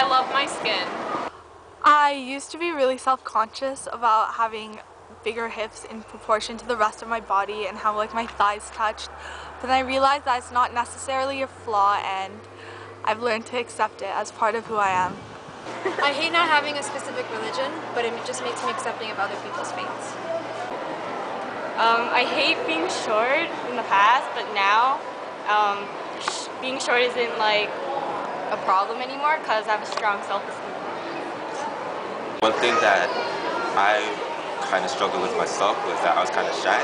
love my skin. I used to be really self-conscious about having bigger hips in proportion to the rest of my body and how like my thighs touched, but then I realized that it's not necessarily a flaw and I've learned to accept it as part of who I am. I hate not having a specific religion, but it just makes me accepting of other people's faiths. I hate being short in the past, but now being short isn't like a problem anymore because I have a strong self-esteem. One thing that I kind of struggled with myself was that I was kind of shy.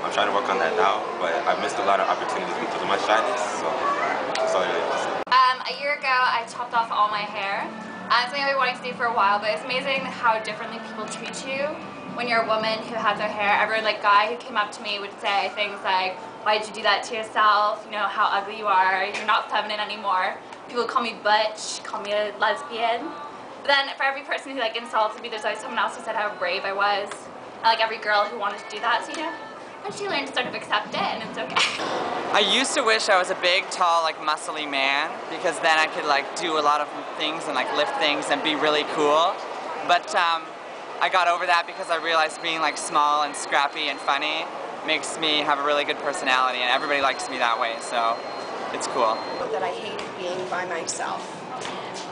I'm trying to work on that now, but I missed a lot of opportunities because of my shyness, so that's all it is. A year ago, I chopped off all my hair. It's something I've been wanting to do for a while, but it's amazing how differently people treat you when you're a woman who has their hair. Every guy who came up to me would say things like, "Why did you do that to yourself? You know how ugly you are. You're not feminine anymore." People call me butch, call me a lesbian. But then for every person who insulted me, there's always someone else who said how brave I was. Every girl who wanted to do that, so once you learn to sort of accept it, and it's okay. I used to wish I was a big, tall, muscly man, because then I could do a lot of things and lift things and be really cool. But I got over that because I realized being small and scrappy and funny makes me have a really good personality, and everybody likes me that way, so it's cool. That I hated being by myself.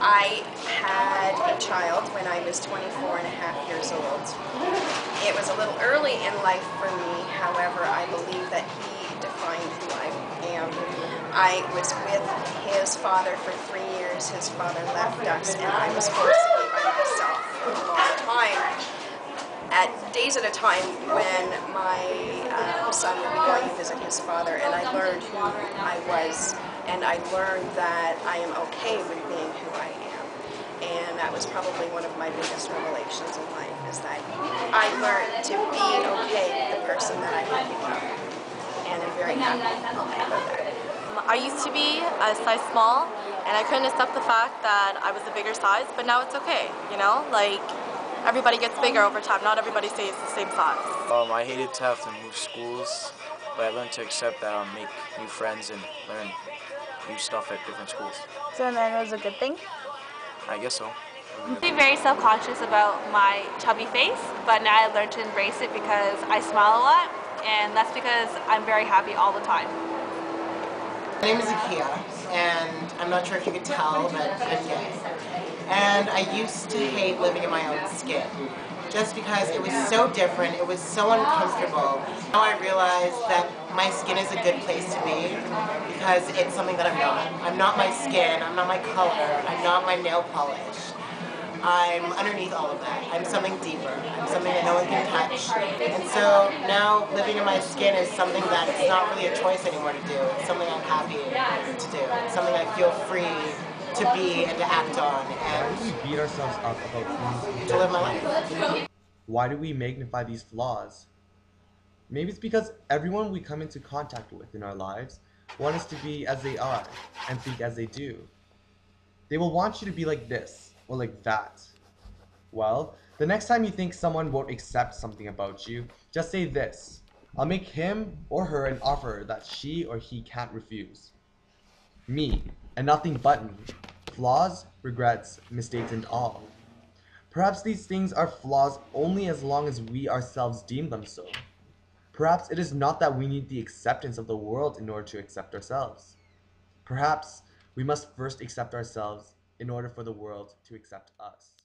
I had a child when I was 24 and a half years old. It was a little early in life for me, however, I believe that he defined who I am. I was with his father for 3 years. His father left us, and I was forced to be by myself for a long time. At days at a time when my son would be going to visit his father, and I learned who I was, and I learned that I am okay with being who I am. And that was probably one of my biggest revelations in life, is that I learned to be okay with the person that I have become. And I'm very happy about that. I used to be a size small and I couldn't accept the fact that I was a bigger size, but now it's okay, everybody gets bigger over time. Not everybody stays the same size. I hated to have to move schools, but I learned to accept that I'll make new friends and learn new stuff at different schools. So then it was a good thing? I guess so. I'm very self-conscious about my chubby face, but now I learned to embrace it because I smile a lot, and that's because I'm very happy all the time. My name is Akia, and I'm not sure if you could tell, but I'm gay. And I used to hate living in my own skin, just because it was so different, it was so uncomfortable. Now I realize that my skin is a good place to be, because it's something that I'm not. I'm not my skin, I'm not my color, I'm not my nail polish. I'm underneath all of that. I'm something deeper. I'm something that no one can touch. And so now living in my skin is something that it's not really a choice anymore to do. It's something I'm happy to do. It's something I feel free to be and to act on. And why do we beat ourselves up about things to live my life? Why do we magnify these flaws? Maybe it's because everyone we come into contact with in our lives want us to be as they are and think as they do. They will want you to be like this or like that. Well, the next time you think someone won't accept something about you, just say this: I'll make him or her an offer that she or he can't refuse. Me, and nothing but me. Flaws, regrets, mistakes, and all. Perhaps these things are flaws only as long as we ourselves deem them so. Perhaps it is not that we need the acceptance of the world in order to accept ourselves. Perhaps we must first accept ourselves in order for the world to accept us.